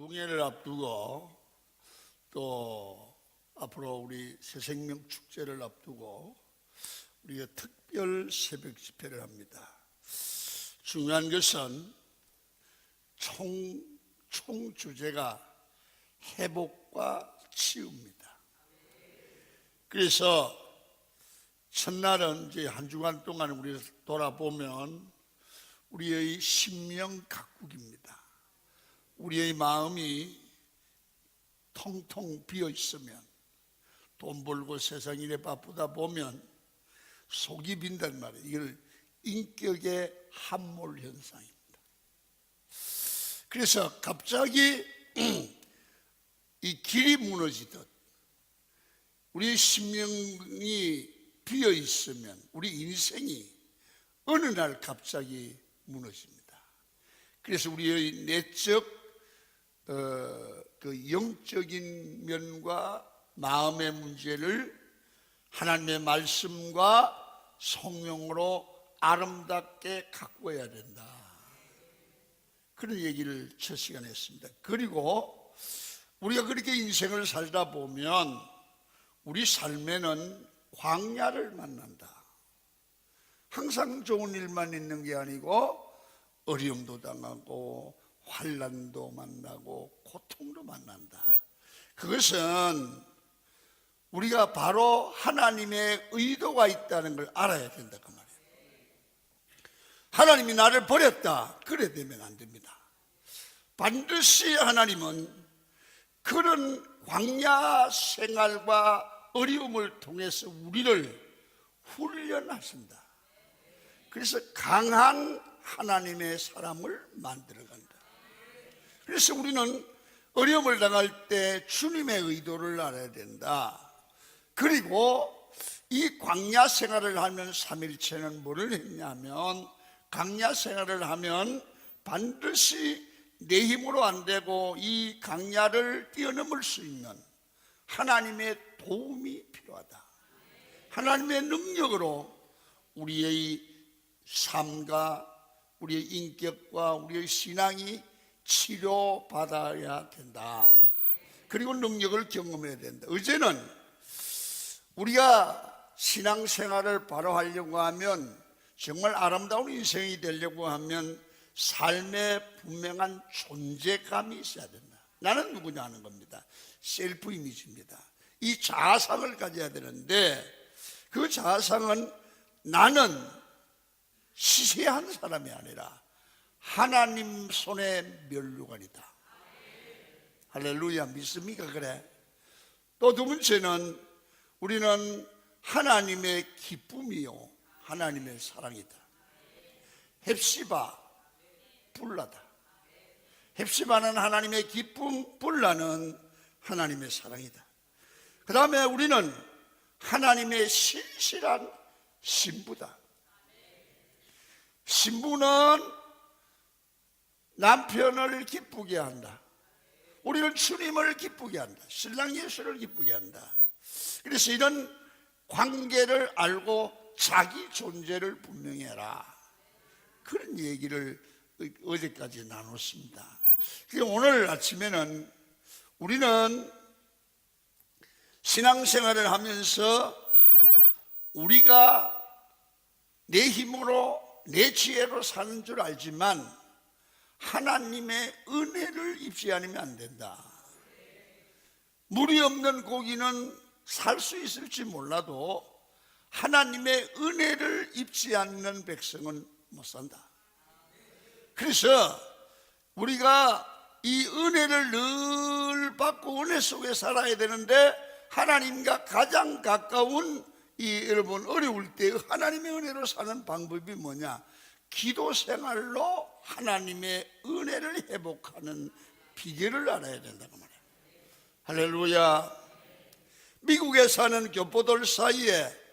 부흥회를 앞두고 또 앞으로 우리 새생명 축제를 앞두고 우리가 특별 새벽 집회를 합니다. 중요한 것은 총 주제가 회복과 치유입니다. 그래서 첫날은 이제 한 주간 동안 우리가 돌아보면 우리의 심령 각국입니다. 우리의 마음이 텅텅 비어 있으면, 돈 벌고 세상 일에 바쁘다 보면 속이 빈단 말이에요. 이걸 인격의 함몰 현상입니다. 그래서 갑자기 이 길이 무너지듯 우리 심령이 비어 있으면 우리 인생이 어느 날 갑자기 무너집니다. 그래서 우리의 내적 그 영적인 면과 마음의 문제를 하나님의 말씀과 성령으로 아름답게 가꿔야 된다. 그런 얘기를 첫 시간에 했습니다. 그리고 우리가 그렇게 인생을 살다 보면 우리 삶에는 광야를 만난다. 항상 좋은 일만 있는 게 아니고 어려움도 당하고 환난도 만나고 고통도 만난다. 그것은 우리가 바로 하나님의 의도가 있다는 걸 알아야 된다 그 말이에요. 하나님이 나를 버렸다, 그래 되면 안 됩니다. 반드시 하나님은 그런 광야 생활과 어려움을 통해서 우리를 훈련하신다. 그래서 강한 하나님의 사람을 만들어간다. 그래서 우리는 어려움을 당할 때 주님의 의도를 알아야 된다. 그리고 이 광야 생활을 하면 삼일체는 뭐를 했냐면, 광야 생활을 하면 반드시 내 힘으로 안 되고 이 광야를 뛰어넘을 수 있는 하나님의 도움이 필요하다. 하나님의 능력으로 우리의 삶과 우리의 인격과 우리의 신앙이 치료받아야 된다. 그리고 능력을 경험해야 된다. 어제는 우리가 신앙생활을 바로 하려고 하면, 정말 아름다운 인생이 되려고 하면 삶에 분명한 존재감이 있어야 된다. 나는 누구냐 하는 겁니다. 셀프 이미지입니다. 이 자아상을 가져야 되는데, 그 자아상은 나는 시세한 사람이 아니라 하나님 손의 면류관이다. 할렐루야, 믿습니까? 그래. 또 두 번째는 우리는 하나님의 기쁨이요 하나님의 사랑이다. 헵시바, 불라다. 헵시바는 하나님의 기쁨, 불라는 하나님의 사랑이다. 그 다음에 우리는 하나님의 신실한 신부다. 신부는 남편을 기쁘게 한다. 우리는 주님을 기쁘게 한다. 신랑 예수를 기쁘게 한다. 그래서 이런 관계를 알고 자기 존재를 분명히 해라. 그런 얘기를 어제까지 나눴습니다. 오늘 아침에는 우리는 신앙생활을 하면서 우리가 내 힘으로 내 지혜로 사는 줄 알지만 하나님의 은혜를 입지 않으면 안 된다. 물이 없는 고기는 살 수 있을지 몰라도 하나님의 은혜를 입지 않는 백성은 못 산다. 그래서 우리가 이 은혜를 늘 받고 은혜 속에 살아야 되는데, 하나님과 가장 가까운 여러분 어려울 때 하나님의 은혜로 사는 방법이 뭐냐? 기도 생활로 하나님의 은혜를 회복하는 비결을 알아야 된다고 말해요. 할렐루야. 미국에 사는 교포들 사이에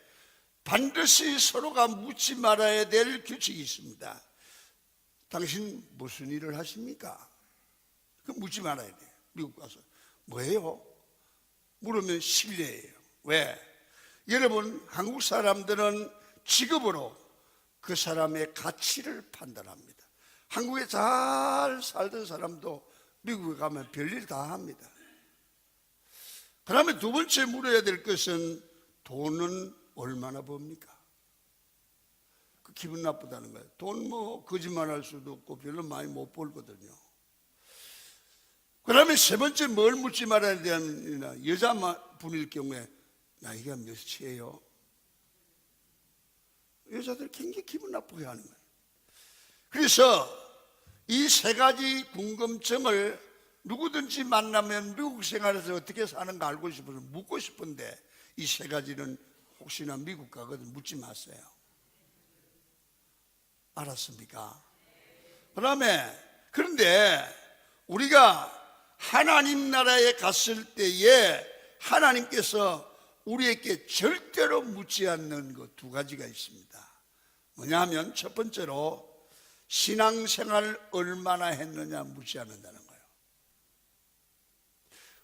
반드시 서로가 묻지 말아야 될 규칙이 있습니다. 당신 무슨 일을 하십니까? 그 묻지 말아야 돼요. 미국 가서 뭐예요? 물으면 실례예요. 왜? 여러분, 한국 사람들은 직업으로 그 사람의 가치를 판단합니다. 한국에 잘 살던 사람도 미국에 가면 별일 다 합니다. 그러면 두 번째 물어야 될 것은 돈은 얼마나 법니까? 그 기분 나쁘다는 거예요. 돈 뭐 거짓말할 수도 없고 별로 많이 못 벌거든요. 그러면 세 번째 뭘 묻지 말아야 되느냐? 여자분일 경우에 나이가 몇이에요? 여자들 굉장히 기분 나쁘게 하는 거예요. 그래서 이 세 가지 궁금증을 누구든지 만나면 미국 생활에서 어떻게 사는가 알고 싶어서 묻고 싶은데, 이 세 가지는 혹시나 미국 가거든 묻지 마세요. 알았습니까? 그런데 우리가 하나님 나라에 갔을 때에 하나님께서 우리에게 절대로 묻지 않는 그 두 가지가 있습니다. 뭐냐면 첫 번째로 신앙생활 얼마나 했느냐 묻지 않는다는 거예요.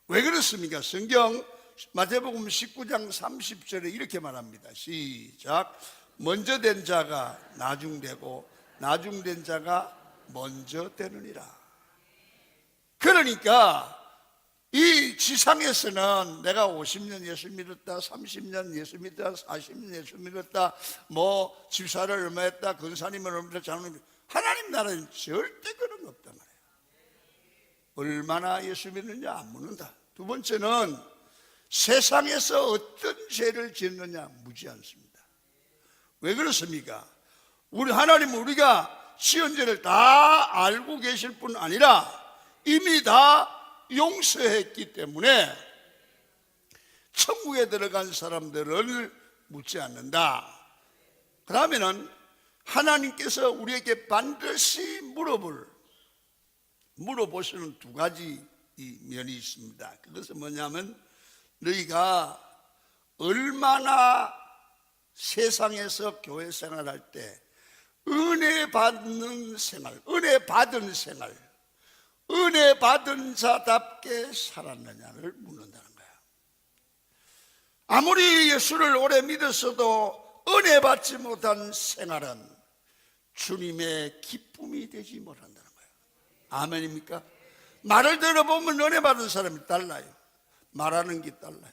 왜 그렇습니까? 성경 마태복음 19장 30절에 이렇게 말합니다. 시작. 먼저 된 자가 나중되고 나중된 자가 먼저 되느니라. 그러니까 이 지상에서는 내가 50년 예수 믿었다, 30년 예수 믿었다, 40년 예수 믿었다, 뭐 집사를 얼마 했다, 권사님을 얼마 했다, 장로님, 하나님 나라는 절대 그런 거 없단 말이에요. 얼마나 예수 믿느냐 안 묻는다. 두 번째는 세상에서 어떤 죄를 지었느냐 묻지 않습니다. 왜 그렇습니까? 우리 하나님은 우리가 지은 죄를 다 알고 계실 뿐 아니라 이미 다 용서했기 때문에 천국에 들어간 사람들을 묻지 않는다. 그러면은 하나님께서 우리에게 반드시 물어보시는 두 가지 면이 있습니다. 그것은 뭐냐면 너희가 얼마나 세상에서 교회 생활할 때 은혜 받는 생활, 은혜 받은 생활, 은혜 받은 자답게 살았느냐를 묻는다는 거예요. 아무리 예수를 오래 믿었어도 은혜 받지 못한 생활은 주님의 기쁨이 되지 못한다는 거예요. 아멘입니까? 말을 들어보면 은혜 받은 사람이 달라요. 말하는 게 달라요.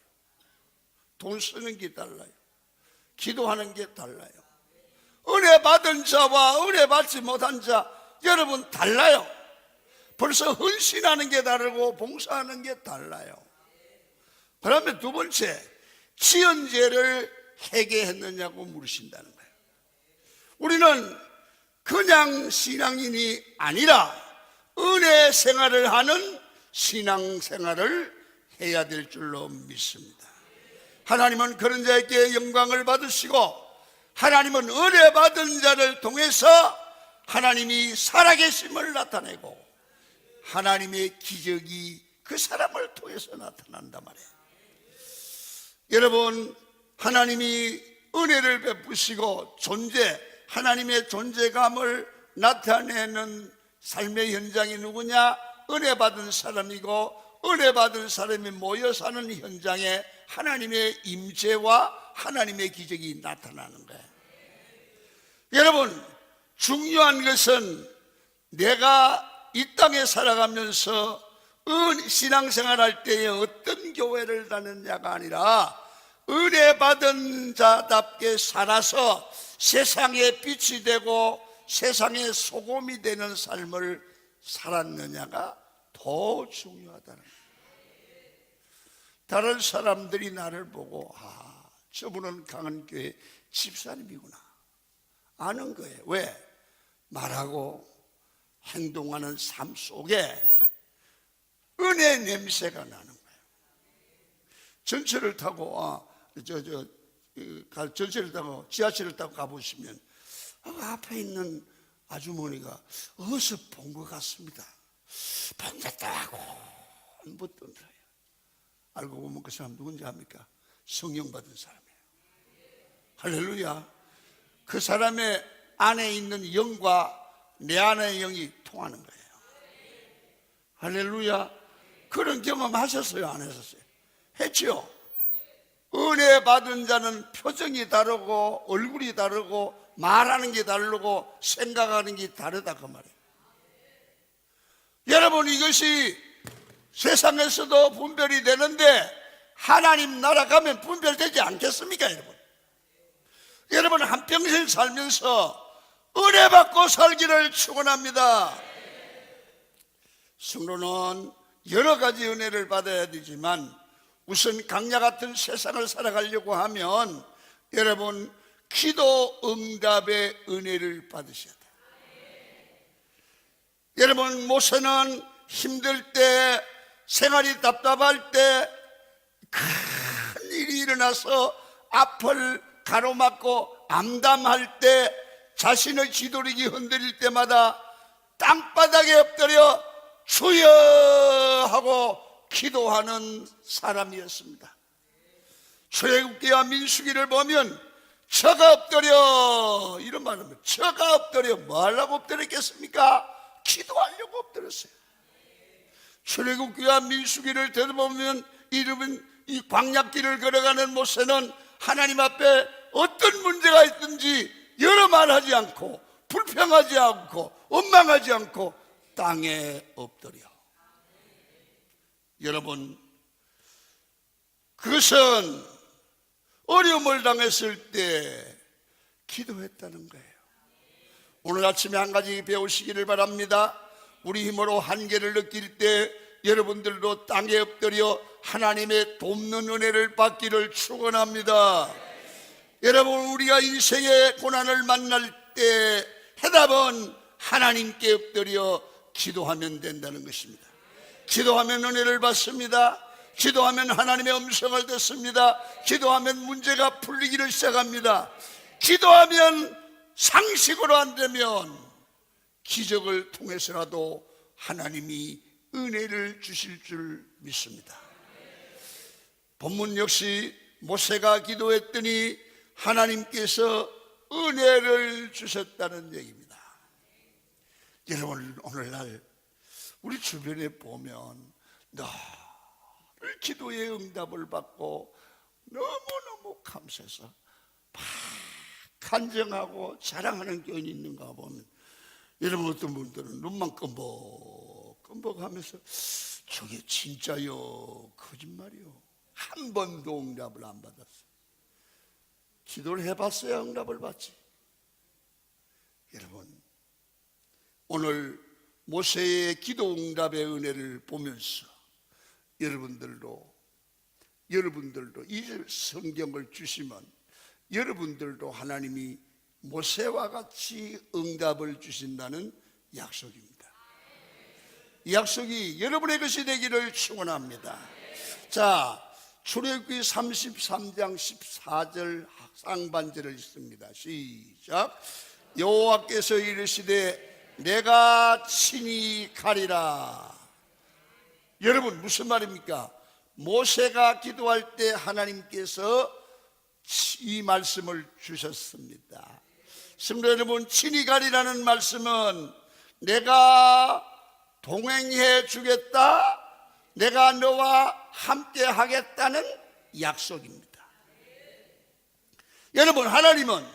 돈 쓰는 게 달라요. 기도하는 게 달라요. 은혜 받은 자와 은혜 받지 못한 자, 여러분 달라요. 벌써 헌신하는 게 다르고 봉사하는 게 달라요. 그러면 두 번째, 지은 죄를 회개했느냐고 물으신다는 거예요. 우리는 그냥 신앙인이 아니라 은혜 생활을 하는 신앙 생활을 해야 될 줄로 믿습니다. 하나님은 그런 자에게 영광을 받으시고, 하나님은 은혜 받은 자를 통해서 하나님이 살아계심을 나타내고 하나님의 기적이 그 사람을 통해서 나타난단 말이에요. 여러분, 하나님이 은혜를 베푸시고 하나님의 존재감을 나타내는 삶의 현장이 누구냐? 은혜 받은 사람이고, 은혜 받은 사람이 모여 사는 현장에 하나님의 임재와 하나님의 기적이 나타나는 거예요. 여러분, 중요한 것은 내가 이 땅에 살아가면서 신앙생활할 때에 어떤 교회를 다녔냐가 아니라 은혜 받은 자답게 살아서 세상에 빛이 되고 세상에 소금이 되는 삶을 살았느냐가 더 중요하다는 거예요. 다른 사람들이 나를 보고 저분은 강은교회 집사님이구나 아는 거예요. 왜? 말하고 행동하는 삶 속에 은혜 냄새가 나는 거예요. 전철을 타고 전철을 타고 지하철을 타고 가보시면 앞에 있는 아주머니가 어디서 본 것 같습니다. 본 듯도 하고 안 붙던데요. 알고 보면 그 사람 누군지 압니까? 성령 받은 사람이에요. 할렐루야. 그 사람의 안에 있는 영과 내 안의 영이 통하는 거예요. 할렐루야. 그런 경험 하셨어요? 안 하셨어요? 했죠. 은혜 받은 자는 표정이 다르고 얼굴이 다르고 말하는 게 다르고 생각하는 게 다르다 그 말이에요. 여러분, 이것이 세상에서도 분별이 되는데 하나님 나라 가면 분별되지 않겠습니까? 여러분 한평생 살면서 은혜 받고 살기를 축원합니다. 성도는 여러 가지 은혜를 받아야 되지만 우선 강야 같은 세상을 살아가려고 하면 여러분 기도 응답의 은혜를 받으셔야 돼요. 여러분, 모세는 힘들 때, 생활이 답답할 때, 큰 일이 일어나서 앞을 가로막고 암담할 때, 자신의 지도력이 흔들릴 때마다 땅바닥에 엎드려 주여 하고 기도하는 사람이었습니다. 출애굽기와 민수기를 보면 저가 엎드려 이런 말입니다. 저가 엎드려 뭐 하려고 엎드렸겠습니까? 기도하려고 엎드렸어요. 출애굽기와 민수기를 되돌아보면 이 광야길을 걸어가는 모세는 하나님 앞에 어떤 문제가 있든지 여러 말하지 않고 불평하지 않고 원망하지 않고 땅에 엎드려. 여러분, 그것은 어려움을 당했을 때 기도했다는 거예요. 오늘 아침에 한 가지 배우시기를 바랍니다. 우리 힘으로 한계를 느낄 때 여러분들도 땅에 엎드려 하나님의 돕는 은혜를 받기를 축원합니다. 여러분, 우리가 인생의 고난을 만날 때 해답은 하나님께 엎드려 기도하면 된다는 것입니다. 기도하면 은혜를 받습니다. 기도하면 하나님의 음성을 듣습니다. 기도하면 문제가 풀리기를 시작합니다. 기도하면 상식으로 안 되면 기적을 통해서라도 하나님이 은혜를 주실 줄 믿습니다. 본문 역시 모세가 기도했더니 하나님께서 은혜를 주셨다는 얘기입니다. 여러분, 오늘날 우리 주변에 보면 늘 기도의 응답을 받고 너무너무 감사해서 간증하고 자랑하는 교인이 있는가 보면 여러분, 어떤 분들은 눈만 끔벅끔벅하면서 저게 진짜요 거짓말이요, 한 번도 응답을 안 받았어요. 기도를 해봤어야 응답을 받지. 여러분, 오늘 모세의 기도 응답의 은혜를 보면서 여러분들도 이 성경을 주시면 여러분들도 하나님이 모세와 같이 응답을 주신다는 약속입니다. 이 약속이 여러분의 것이 되기를 축원합니다. 자, 출애굽기 33장 14절 상반절을 읽습니다. 시작. 여호와께서 이르시되 내가 친히 가리라. 여러분, 무슨 말입니까? 모세가 기도할 때 하나님께서 이 말씀을 주셨습니다. 성도 여러분, 친히 가리라는 말씀은 내가 동행해 주겠다, 내가 너와 함께 하겠다는 약속입니다. 여러분, 하나님은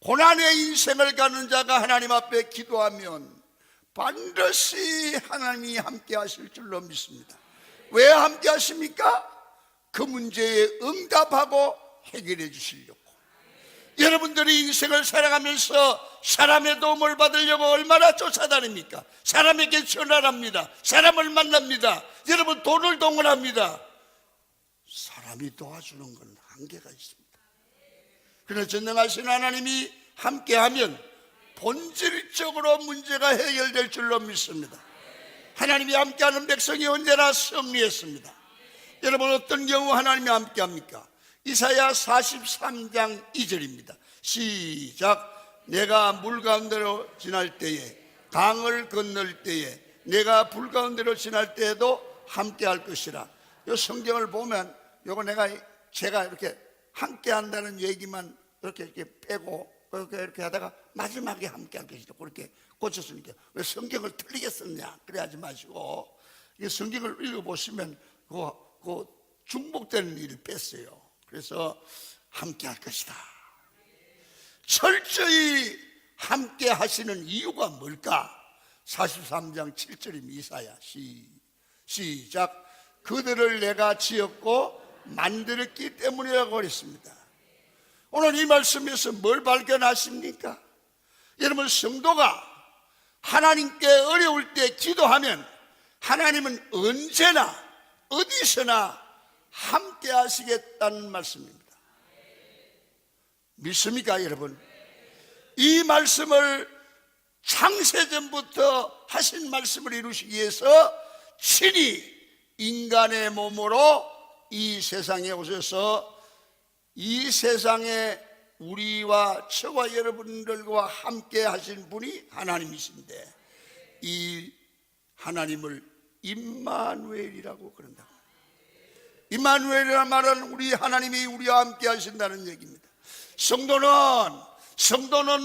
고난의 인생을 가는 자가 하나님 앞에 기도하면 반드시 하나님이 함께 하실 줄로 믿습니다. 왜 함께 하십니까? 그 문제에 응답하고 해결해 주시려고. 여러분들이 인생을 살아가면서 사람의 도움을 받으려고 얼마나 쫓아다닙니까? 사람에게 전화합니다. 사람을 만납니다. 여러분, 돈을 동원합니다. 사람이 도와주는 건 한계가 있습니다. 그러나 전능하신 하나님이 함께하면 본질적으로 문제가 해결될 줄로 믿습니다. 하나님이 함께하는 백성이 언제나 승리했습니다. 여러분, 어떤 경우 하나님이 함께합니까? 이사야 43장 2절입니다. 시작. 내가 물 가운데로 지날 때에, 강을 건널 때에, 내가 불 가운데로 지날 때에도 함께할 것이라. 이 성경을 보면 제가 이렇게 함께한다는 얘기만 이렇게 빼고 이렇게 하다가 마지막에 함께할 것이다, 그렇게 고쳤으니까 왜 성경을 틀리게 썼냐 그래 하지 마시고, 이 성경을 읽어보시면 그 중복되는 일을 뺐어요. 그래서 함께할 것이다. 철저히 함께 하시는 이유가 뭘까? 43장 7절입니다. 이사야. 시작. 그들을 내가 지었고 만들었기 때문이라고 그랬습니다. 오늘 이 말씀에서 뭘 발견하십니까? 여러분, 성도가 하나님께 어려울 때 기도하면 하나님은 언제나 어디서나 함께 하시겠다는 말씀입니다. 믿습니까, 여러분? 이 말씀을 창세전부터 하신 말씀을 이루시기 위해서 친히 인간의 몸으로 이 세상에 오셔서 이 세상에 우리와 저와 여러분들과 함께 하신 분이 하나님이신데, 이 하나님을 임마누엘이라고 그런다. 임마누엘이라는 말은 우리 하나님이 우리와 함께 하신다는 얘기입니다. 성도는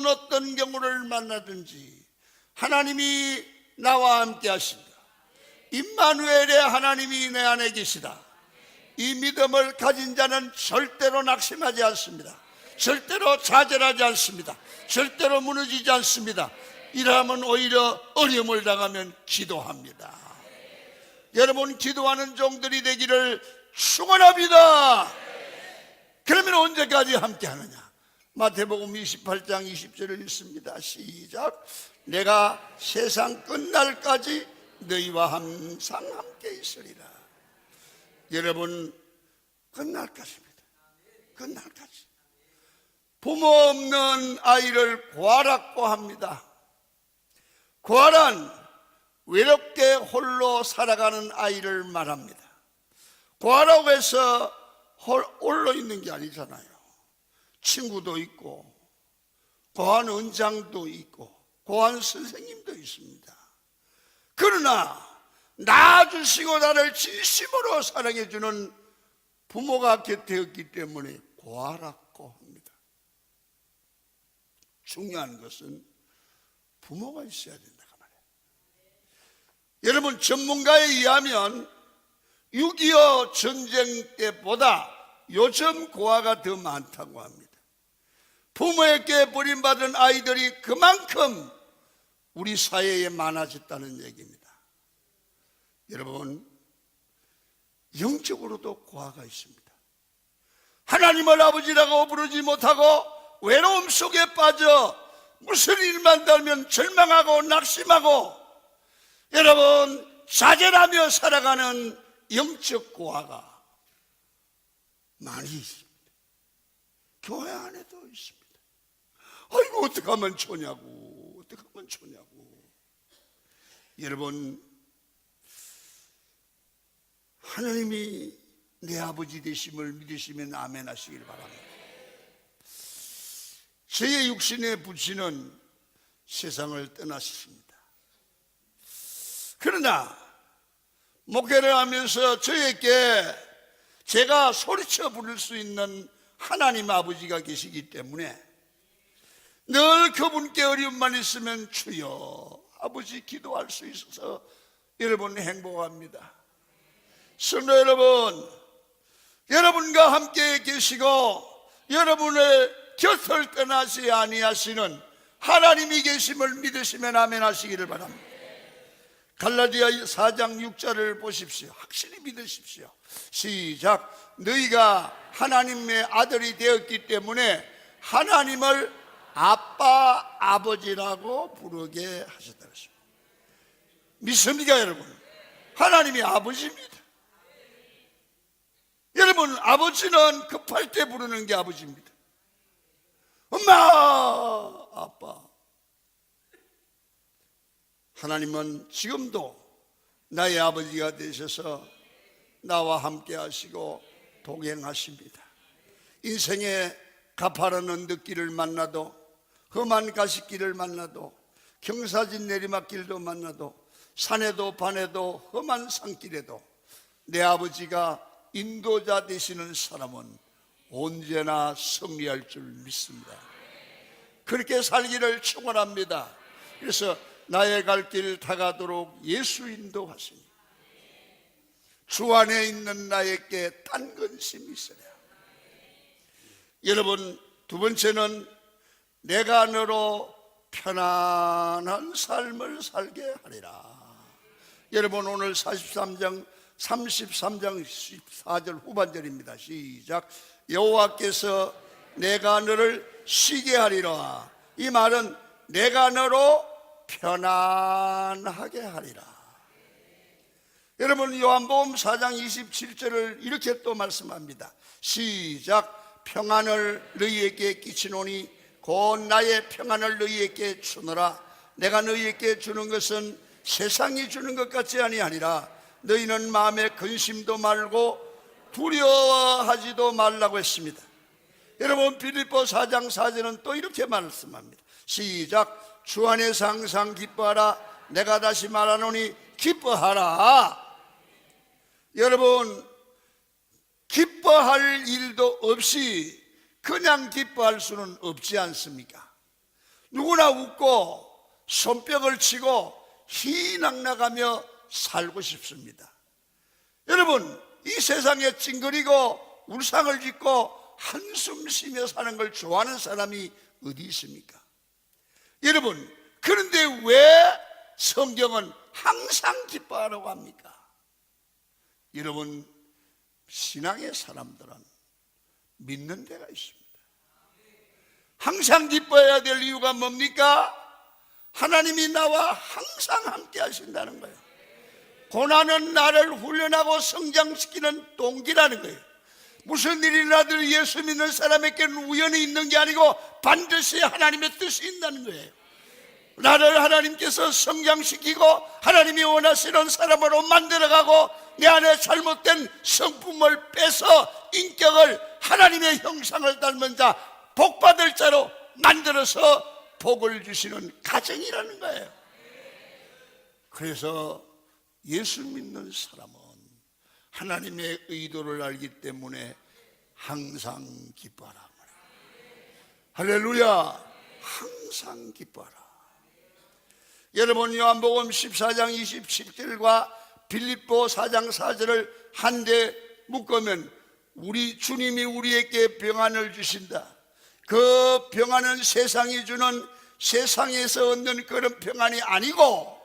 어떤 경우를 만나든지 하나님이 나와 함께 하신다. 임마누엘의 하나님이 내 안에 계시다. 이 믿음을 가진 자는 절대로 낙심하지 않습니다. 절대로 좌절하지 않습니다. 절대로 무너지지 않습니다. 이러면 오히려 어려움을 당하면 기도합니다. 여러분, 기도하는 종들이 되기를 축원합니다. 그러면 언제까지 함께 하느냐? 마태복음 28장 20절을 읽습니다. 시작. 내가 세상 끝날까지 너희와 항상 함께 있으리라. 여러분, 끝날까지입니다. 끝날까지. 부모 없는 아이를 고아라고 합니다. 고아란 외롭게 홀로 살아가는 아이를 말합니다. 고아라고 해서 홀로 있는 게 아니잖아요. 친구도 있고, 고아원 원장도 있고, 고아원 선생님도 있습니다. 그러나 낳아주시고 나를 진심으로 사랑해주는 부모가 곁에 없기 때문에 고아라고 합니다. 중요한 것은 부모가 있어야 된다 그 말이에요. 여러분, 전문가에 의하면 6.25 전쟁 때보다 요즘 고아가 더 많다고 합니다. 부모에게 버림받은 아이들이 그만큼 우리 사회에 많아졌다는 얘기입니다. 여러분, 영적으로도 고아가 있습니다. 하나님을 아버지라고 부르지 못하고 외로움 속에 빠져 무슨 일만 닿으면 절망하고 낙심하고 여러분 좌절하며 살아가는 영적 고아가 많이 있습니다. 교회 안에도 있습니다. 아이고, 어떡하면 좋냐고, 어떡하면 좋냐고. 여러분, 하나님이 내 아버지 되심을 믿으시면 아멘 하시길 바랍니다. 저의 육신의 부친은 세상을 떠나셨습니다. 그러나 목회를 하면서 저에게 제가 소리쳐 부를 수 있는 하나님 아버지가 계시기 때문에 늘 그분께 어려움만 있으면 주여 아버지 기도할 수 있어서 여러분 행복합니다. 성도 여러분, 여러분과 함께 계시고 여러분의 곁을 떠나지 아니하시는 하나님이 계심을 믿으시면 아멘 하시기를 바랍니다. 갈라디아 4장 6절을 보십시오. 확실히 믿으십시오. 시작. 너희가 하나님의 아들이 되었기 때문에 하나님을 아빠, 아버지라고 부르게 하셨다. 믿습니까, 여러분? 하나님이 아버지입니다. 여러분, 아버지는 급할 때 부르는 게 아버지입니다. 엄마, 아빠. 하나님은 지금도 나의 아버지가 되셔서 나와 함께 하시고 동행하십니다. 인생의 가파른 언덕길을 만나도, 험한 가시길을 만나도, 경사진 내리막길도 만나도, 산에도 반에도 험한 산길에도 내 아버지가 인도자 되시는 사람은 언제나 승리할 줄 믿습니다. 그렇게 살기를 축원합니다. 그래서 나의 갈 길 다가도록 예수 인도하시니 주 안에 있는 나에게 딴 근심이 있어야. 여러분, 두 번째는 내가 너로 편안한 삶을 살게 하리라. 여러분, 오늘 33장 14절 후반절입니다. 시작. 여호와께서 내가 너를 쉬게 하리라. 이 말은 내가 너로 편안하게 하리라. 여러분, 요한복음 4장 27절을 이렇게 또 말씀합니다. 시작. 평안을 너희에게 끼치노니 곧 나의 평안을 너희에게 주노라. 내가 너희에게 주는 것은 세상이 주는 것 같지 아니하니라. 너희는 마음에 근심도 말고 두려워하지도 말라고 했습니다. 여러분, 빌립보 4장 4절은 또 이렇게 말씀합니다. 시작. 주 안에서 항상 기뻐하라. 내가 다시 말하노니 기뻐하라. 여러분, 기뻐할 일도 없이 그냥 기뻐할 수는 없지 않습니까? 누구나 웃고 손뼉을 치고 희낙낙하며 살고 싶습니다. 여러분, 이 세상에 찡그리고 울상을 짓고 한숨 쉬며 사는 걸 좋아하는 사람이 어디 있습니까? 여러분, 그런데 왜 성경은 항상 기뻐하라고 합니까? 여러분, 신앙의 사람들은 믿는 데가 있습니다. 항상 기뻐해야 될 이유가 뭡니까? 하나님이 나와 항상 함께 하신다는 거예요. 고난은 나를 훈련하고 성장시키는 동기라는 거예요. 무슨 일이 나도 예수 믿는 사람에게는 우연히 있는 게 아니고 반드시 하나님의 뜻이 있다는 거예요. 나를 하나님께서 성장시키고 하나님이 원하시는 사람으로 만들어가고 내 안에 잘못된 성품을 빼서 인격을 하나님의 형상을 닮은 자, 복받을 자로 만들어서 복을 주시는 가정이라는 거예요. 그래서 예수 믿는 사람은 하나님의 의도를 알기 때문에 항상 기뻐하라. 할렐루야. 항상 기뻐하라. 여러분, 요한복음 14장 27절과 빌립보 4장 4절을 한데 묶으면 우리 주님이 우리에게 평안을 주신다. 그 평안은 세상이 주는, 세상에서 얻는 그런 평안이 아니고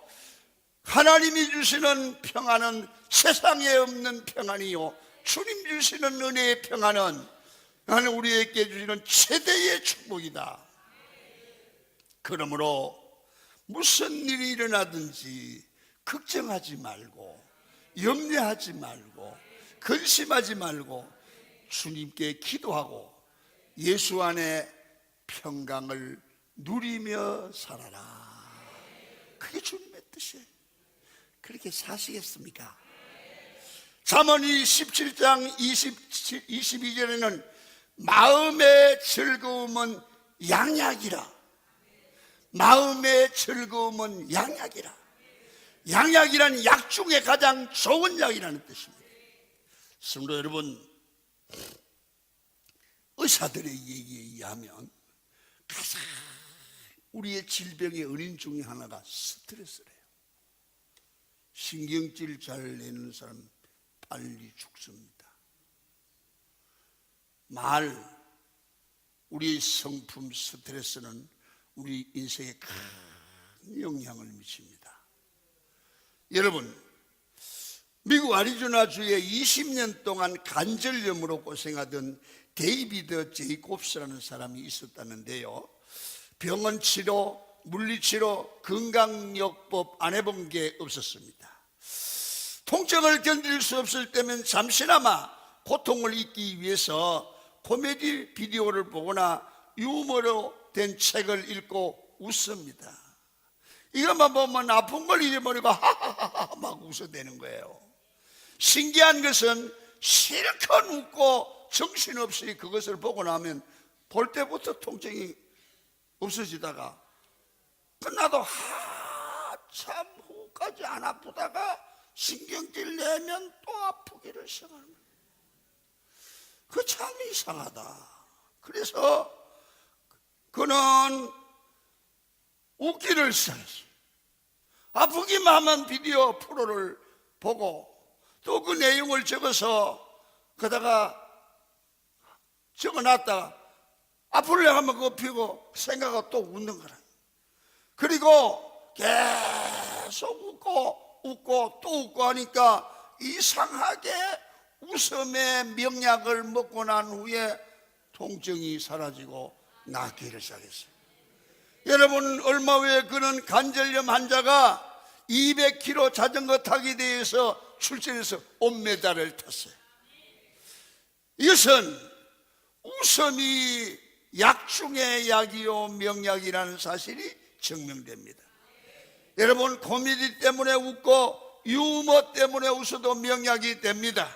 하나님이 주시는 평안은 세상에 없는 평안이요, 주님 주시는 은혜의 평안은 나는 우리에게 주시는 최대의 축복이다. 그러므로 무슨 일이 일어나든지 걱정하지 말고 염려하지 말고 근심하지 말고 주님께 기도하고 예수 안에 평강을 누리며 살아라. 그게 주님의 뜻이에요. 그렇게 사시겠습니까? 잠언이 17장 22절에는 마음의 즐거움은 양약이라. 마음의 즐거움은 양약이라. 양약이란 약 중에 가장 좋은 약이라는 뜻입니다. 성도 여러분, 의사들의 얘기에 의하면 가장 우리의 질병의 원인 중에 하나가 스트레스래요. 신경질 잘 내는 사람 빨리 죽습니다. 우리의 성품 스트레스는 우리 인생에 큰 영향을 미칩니다. 여러분, 미국 아리조나주에 20년 동안 관절염으로 고생하던 데이비드 제이콥스라는 사람이 있었다는데요, 병원 치료, 물리치료, 건강요법 안 해본 게 없었습니다. 통증을 견딜 수 없을 때면 잠시나마 고통을 잊기 위해서 코미디 비디오를 보거나 유머로 된 책을 읽고 웃습니다. 이것만 보면 아픈 걸 잊어버리고 하하하하 막 웃어대는 거예요. 신기한 것은 실컷 웃고 정신없이 그것을 보고 나면 볼 때부터 통증이 없어지다가 끝나도 한참 후까지 안 아프다가 신경질 내면 또 아프기를 시작하는 거예요. 그 참 이상하다. 그래서 그는 웃기를 시작했어요. 아프기만 하면 비디오 프로를 보고 또 그 내용을 적어서 거다가 적어놨다가 아플려 하면 그거 피고 생각하고 또 웃는 거라. 그리고 계속 웃고 또 웃고 하니까 이상하게 웃음의 명약을 먹고 난 후에 통증이 사라지고 낫기를 시작했어요. 여러분, 얼마 후에 그는 관절염 환자가 200km 자전거 타기에 대해서 출전해서 온메달을 탔어요. 이것은 웃음이 약 중의 약이요 명약이라는 사실이 증명됩니다. 여러분, 코미디 때문에 웃고 유머 때문에 웃어도 명약이 됩니다.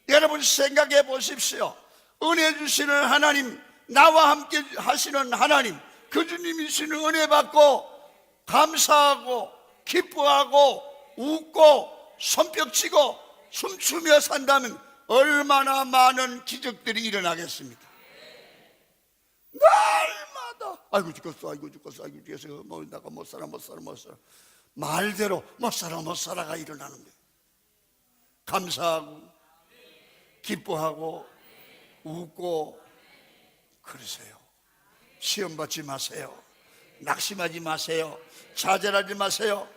여러분, 생각해 보십시오. 은혜 주시는 하나님, 나와 함께 하시는 하나님, 그 주님이 주시는 은혜 받고 감사하고 기뻐하고 웃고 손뼉치고 춤추며 산다면 얼마나 많은 기적들이 일어나겠습니까? 날마다 아이고 죽겠어, 아이고 죽겠어, 아이고 죽겠어, 내가 못 살아 말대로 못 살아가 일어나는 거예요. 감사하고 기뻐하고 웃고 그러세요. 시험 받지 마세요. 낙심하지 마세요. 좌절하지 마세요.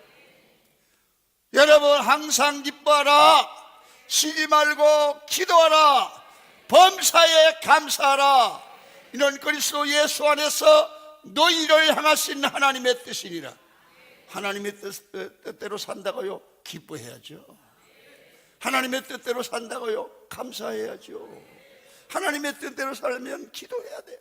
여러분, 항상 기뻐하라. 쉬지 말고 기도하라. 범사에 감사하라. 이는 그리스도 예수 안에서 너희를 향하신 하나님의 뜻이니라. 하나님의 뜻대로 산다고요? 기뻐해야죠. 하나님의 뜻대로 산다고요? 감사해야죠. 하나님의 뜻대로 살면 기도해야 돼요.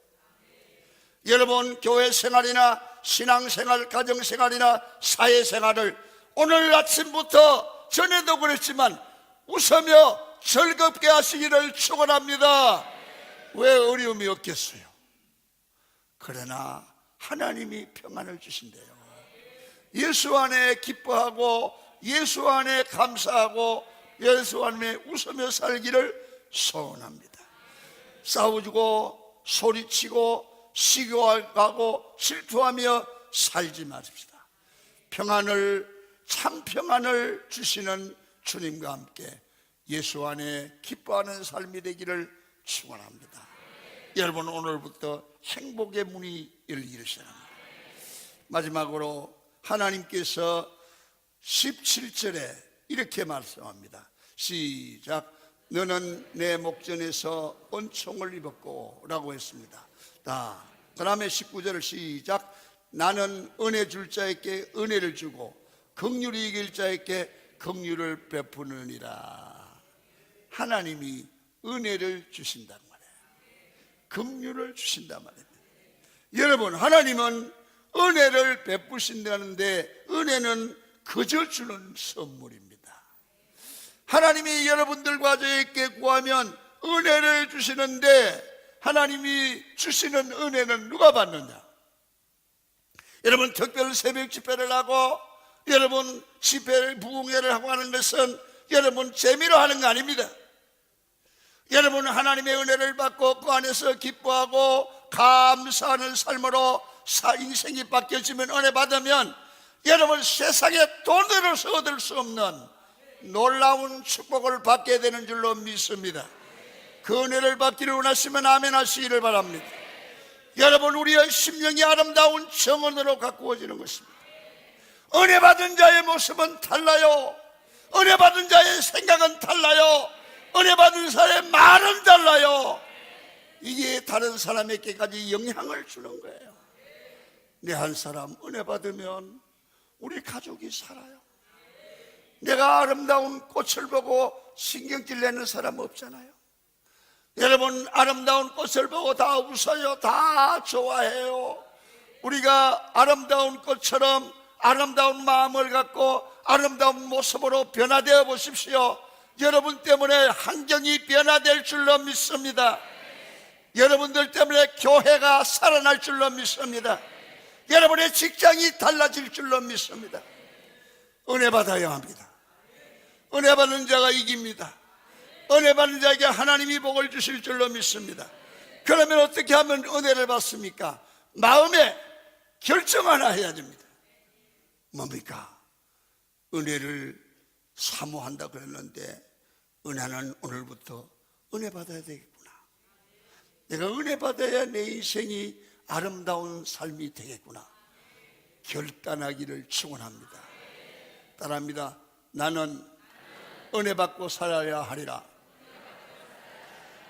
여러분, 교회 생활이나 신앙생활, 가정생활이나 사회생활을 오늘 아침부터 전에도 그랬지만 웃으며 즐겁게 하시기를 축원합니다. 왜 어려움이 없겠어요? 그러나 하나님이 평안을 주신대요. 예수 안에 기뻐하고 예수 안에 감사하고 예수 안에 웃으며 살기를 소원합니다. 싸우고 소리치고 시기하고 질투하며 살지 마십시다. 평안을, 참 평안을 주시는 주님과 함께 예수 안에 기뻐하는 삶이 되기를 축원합니다. 여러분, 오늘부터 행복의 문이 열리기를 시작합니다. 마지막으로 하나님께서 17절에 이렇게 말씀합니다. 시작. 너는 내 목전에서 은총을 입었고 라고 했습니다. 그 다음에 19절을 시작. 나는 은혜 줄 자에게 은혜를 주고 긍휼히 여길 자에게 긍휼을 베푸느니라. 하나님이 은혜를 주신단 말이에요. 긍휼을 주신단 말이에요. 여러분, 하나님은 은혜를 베푸신다는데 은혜는 그저 주는 선물입니다. 하나님이 여러분들과 저에게 구하면 은혜를 주시는데 하나님이 주시는 은혜는 누가 받느냐? 여러분, 특별 새벽 집회를 하고 여러분 집회를 부흥회를 하고 하는 것은 여러분 재미로 하는 거 아닙니다. 여러분, 하나님의 은혜를 받고 그 안에서 기뻐하고 감사하는 삶으로 인생이 바뀌어지면, 은혜 받으면 여러분 세상에 돈으로서 얻을 수 없는 놀라운 축복을 받게 되는 줄로 믿습니다. 그 은혜를 받기를 원하시면 아멘 하시기를 바랍니다. 여러분, 우리의 심령이 아름다운 정원으로 가꾸어지는 것입니다. 은혜 받은 자의 모습은 달라요. 은혜 받은 자의 생각은 달라요. 은혜 받은 사람의 말은 달라요. 이게 다른 사람에게까지 영향을 주는 거예요. 내 한 사람 은혜 받으면 우리 가족이 살아요. 내가 아름다운 꽃을 보고 신경질 내는 사람 없잖아요. 여러분, 아름다운 꽃을 보고 다 웃어요. 다 좋아해요. 우리가 아름다운 꽃처럼 아름다운 마음을 갖고 아름다운 모습으로 변화되어 보십시오. 여러분 때문에 환경이 변화될 줄로 믿습니다. 여러분들 때문에 교회가 살아날 줄로 믿습니다. 여러분의 직장이 달라질 줄로 믿습니다. 은혜 받아야 합니다. 은혜 받는 자가 이깁니다. 은혜 받는 자에게 하나님이 복을 주실 줄로 믿습니다. 그러면 어떻게 하면 은혜를 받습니까? 마음에 결정 하나 해야 됩니다. 뭡니까? 은혜를 사모한다 그랬는데 은혜는 오늘부터 은혜 받아야 되겠구나. 내가 은혜 받아야 내 인생이 아름다운 삶이 되겠구나. 결단하기를 축원합니다. 따라합니다. 나는 은혜 받고 살아야 하리라.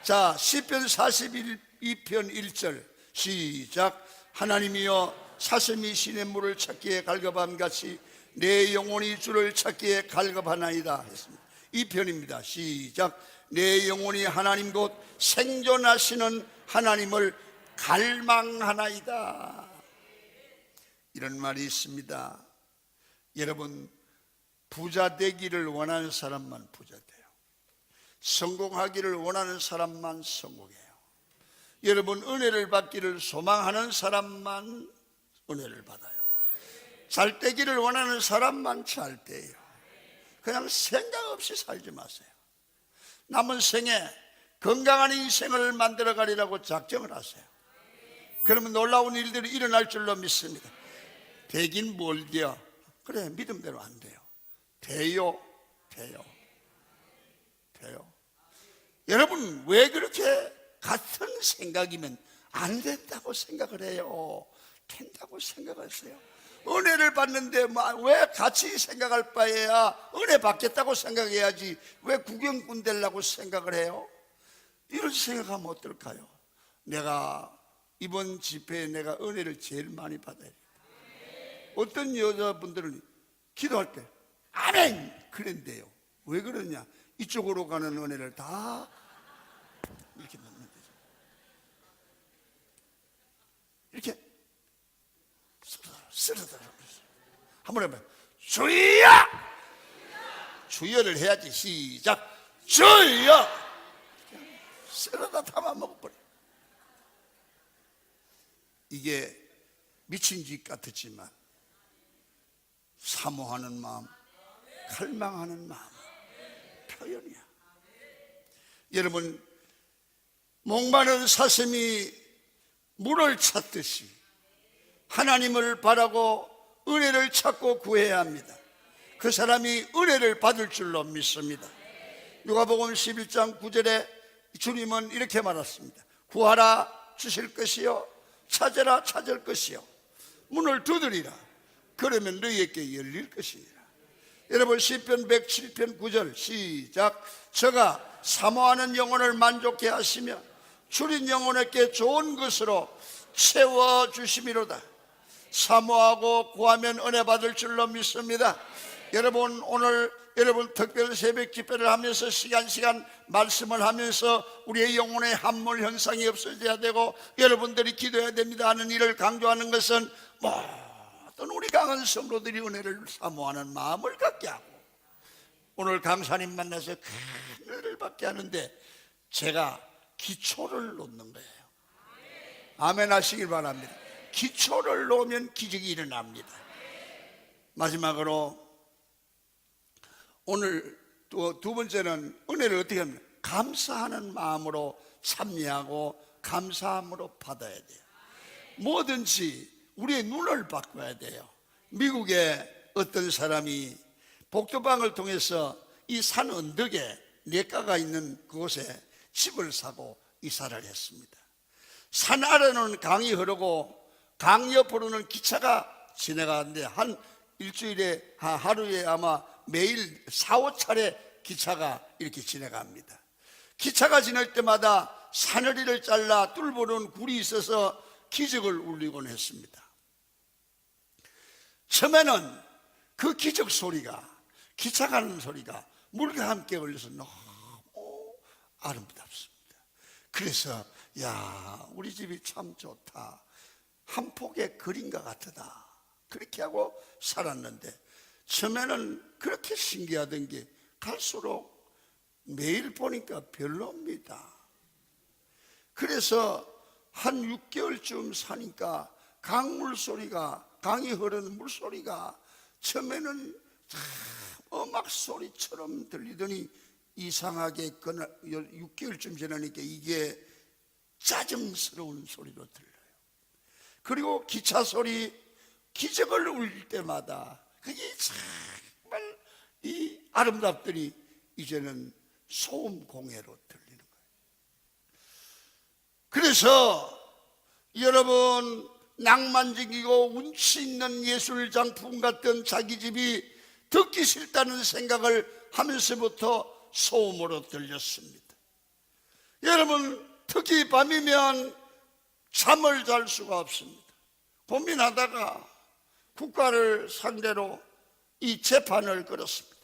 자, 시편 42편 1절 시작. 하나님이여 사슴이 시냇물을 찾기에 갈급함 같이 내 영혼이 주를 찾기에 갈급하나이다 했습니다. 이 편입니다. 시작. 내 영혼이 하나님 곧 생존하시는 하나님을 갈망하나이다. 이런 말이 있습니다. 여러분, 부자 되기를 원하는 사람만 부자 돼요. 성공하기를 원하는 사람만 성공해요. 여러분, 은혜를 받기를 소망하는 사람만 은혜를 받아요. 잘 되기를 원하는 사람만 잘 돼요. 그냥 생각 없이 살지 마세요. 남은 생에 건강한 인생을 만들어 가리라고 작정을 하세요. 그러면 놀라운 일들이 일어날 줄로 믿습니다. 되긴 뭘 돼요? 그래, 믿음대로 안 돼요. 돼요. 여러분, 왜 그렇게 같은 생각이면 안 된다고 생각을 해요? 된다고 생각하세요. 은혜를 받는데 왜 같이 생각할 바에야 은혜 받겠다고 생각해야지 왜 구경꾼 되려고 생각을 해요? 이런 생각하면 어떨까요? 내가 이번 집회에 내가 은혜를 제일 많이 받아야 돼. 어떤 여자분들은 기도할 때 아멘 그런데요. 왜 그러냐? 이쪽으로 가는 은혜를 다 이렇게 넣는 거죠. 이렇게 쓰러져. 한번 해봐요. 주여! 주여를 해야지. 시작. 주여! 쓰러다 담아 먹어버려. 이게 미친 짓 같았지만 사모하는 마음, 갈망하는 마음 표현이야. 여러분, 목마른 사슴이 물을 찾듯이 하나님을 바라고 은혜를 찾고 구해야 합니다. 그 사람이 은혜를 받을 줄로 믿습니다. 누가복음 11장 9절에 주님은 이렇게 말했습니다. 구하라 주실 것이요 찾으라 찾을 것이요 문을 두드리라 그러면 너희에게 열릴 것이니라. 여러분, 시편 107편 9절 시작. 저가 사모하는 영혼을 만족해 하시며 줄인 영혼에게 좋은 것으로 채워주심이로다. 사모하고 구하면 은혜 받을 줄로 믿습니다. 여러분, 오늘 여러분 특별 새벽 집회를 하면서 시간 말씀을 하면서 우리의 영혼의 함몰 현상이 없어져야 되고 여러분들이 기도해야 됩니다 하는 일을 강조하는 것은 모든 우리 강한 성도들이 은혜를 사모하는 마음을 갖게 하고 오늘 강사님 만나서 큰 은혜를 받게 하는데 제가 기초를 놓는 거예요. 아멘 하시길 바랍니다. 기초를 놓으면 기적이 일어납니다. 마지막으로 오늘 두 번째는 은혜를 어떻게 하면 감사하는 마음으로 참여하고 감사함으로 받아야 돼요. 뭐든지 우리의 눈을 바꿔야 돼요. 미국에 어떤 사람이 복도방을 통해서 이 산 언덕에 냇가가 있는 그곳에 집을 사고 이사를 했습니다. 산 아래는 강이 흐르고 강 옆으로는 기차가 지나가는데 한 일주일에 하루에 아마 매일 4-5차례 기차가 이렇게 지나갑니다. 기차가 지날 때마다 사다리를 잘라 뚫어놓은 굴이 있어서 기적을 울리곤 했습니다. 처음에는 그 기적 소리가 기차 가는 소리가 물과 함께 걸려서 너무 아름답습니다. 그래서 야, 우리 집이 참 좋다, 한 폭의 그림과 같다, 그렇게 하고 살았는데 처음에는 그렇게 신기하던 게 갈수록 매일 보니까 별로입니다. 그래서 한 6개월쯤 사니까 강물 소리가, 강이 흐르는 물소리가 처음에는 참 음악 소리처럼 들리더니 이상하게 6개월쯤 지나니까 이게 짜증스러운 소리로 들려요. 그리고 기차 소리, 기적을 울릴 때마다 그게 정말 이 아름답더니 이제는 소음 공해로 들리는 거예요. 그래서 여러분, 낭만적이고 운치 있는 예술 장품 같은 자기 집이 듣기 싫다는 생각을 하면서부터 소음으로 들렸습니다. 여러분, 특히 밤이면 잠을 잘 수가 없습니다. 고민하다가 국가를 상대로 이 재판을 걸었습니다.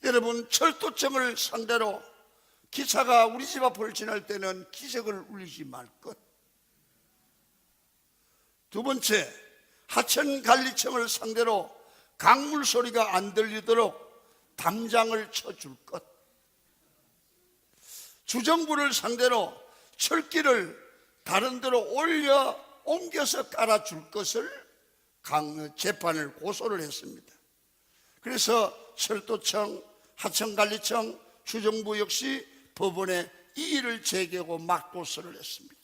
여러분, 철도청을 상대로 기차가 우리 집 앞을 지날 때는 기적을 울리지 말 것. 두 번째, 하천관리청을 상대로 강물 소리가 안 들리도록 담장을 쳐줄 것. 주정부를 상대로 철길을 다른 데로 옮겨서 깔아줄 것을 재판을 고소를 했습니다. 그래서 철도청, 하천관리청, 주정부 역시 법원에 이의를 제기하고 맞고소를 했습니다.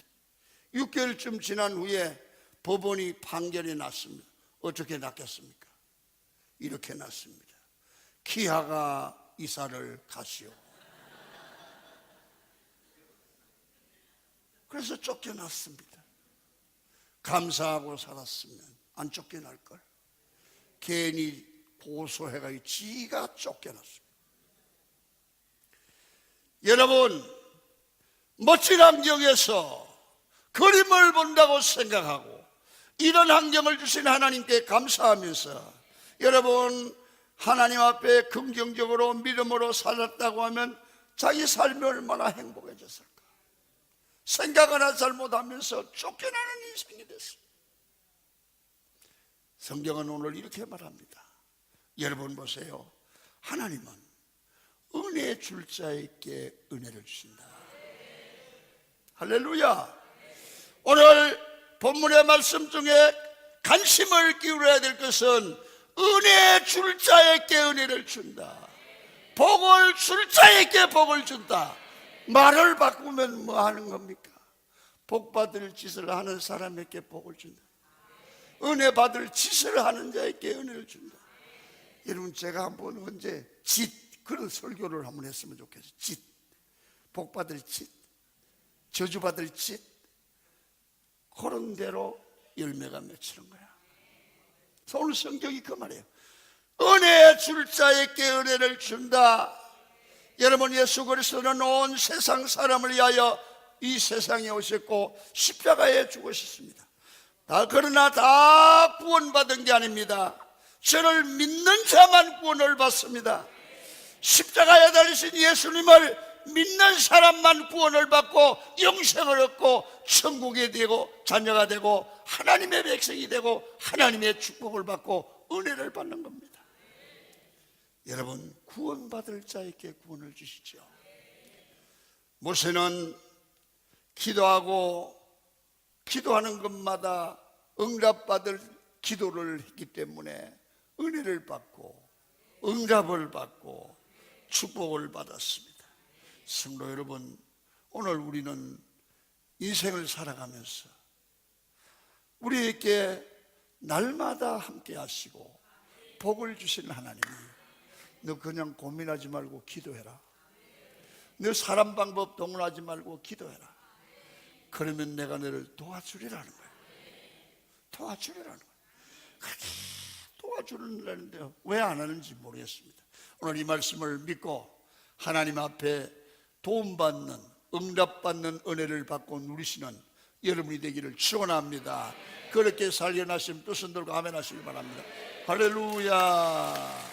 6개월쯤 지난 후에 법원이 판결이 났습니다. 어떻게 났겠습니까? 이렇게 났습니다. 기아가 이사를 가시오. 그래서 쫓겨났습니다. 감사하고 살았으면 안 쫓겨날걸. 괜히 고소해가지고 지가 쫓겨났습니다. 여러분, 멋진 환경에서 그림을 본다고 생각하고 이런 환경을 주신 하나님께 감사하면서 여러분, 하나님 앞에 긍정적으로 믿음으로 살았다고 하면 자기 삶이 얼마나 행복해졌을까. 생각 하나 잘못하면서 쫓겨나는 인생이 됐어요. 성경은 오늘 이렇게 말합니다. 여러분 보세요. 하나님은 은혜 줄 자에게 은혜를 주신다. 할렐루야. 오늘 본문의 말씀 중에 관심을 기울여야 될 것은 은혜 줄 자에게 은혜를 준다. 복을 줄 자에게 복을 준다. 말을 바꾸면 뭐 하는 겁니까? 복 받을 짓을 하는 사람에게 복을 준다. 은혜 받을 짓을 하는 자에게 은혜를 준다. 여러분, 제가 한번 언제 그런 설교를 한번 했으면 좋겠어요. 복 받을 짓, 저주 받을 짓, 그런 대로 열매가 맺히는 거야. 오늘 성경이 그 말이에요. 은혜 줄 자에게 은혜를 준다. 여러분, 예수 그리스도는 온 세상 사람을 위하여 이 세상에 오셨고 십자가에 죽으셨습니다. 그러나 다 구원받은 게 아닙니다. 저를 믿는 자만 구원을 받습니다. 십자가에 달리신 예수님을 믿는 사람만 구원을 받고 영생을 얻고 천국에 되고 자녀가 되고 하나님의 백성이 되고 하나님의 축복을 받고 은혜를 받는 겁니다. 여러분, 구원받을 자에게 구원을 주시죠. 모세는 기도하는 것마다 응답받을 기도를 했기 때문에 은혜를 받고 응답을 받고 축복을 받았습니다. 성도 여러분, 오늘 우리는 인생을 살아가면서 우리에게 날마다 함께 하시고 복을 주시는 하나님이, 너 그냥 고민하지 말고 기도해라. 너 사람 방법 동원하지 말고 기도해라. 그러면 내가 너를 도와주리라는 거예요. 도와주리라는 거예요. 그렇게 도와주는데 왜 안 하는지 모르겠습니다. 오늘 이 말씀을 믿고 하나님 앞에 도움받는, 응답받는 은혜를 받고 누리시는 여러분이 되기를 축원합니다. 그렇게 살려나신 뜻은 들고 아멘 하시기 바랍니다. 할렐루야.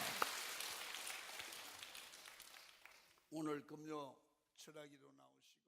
오늘 금요 철학기도 나오시고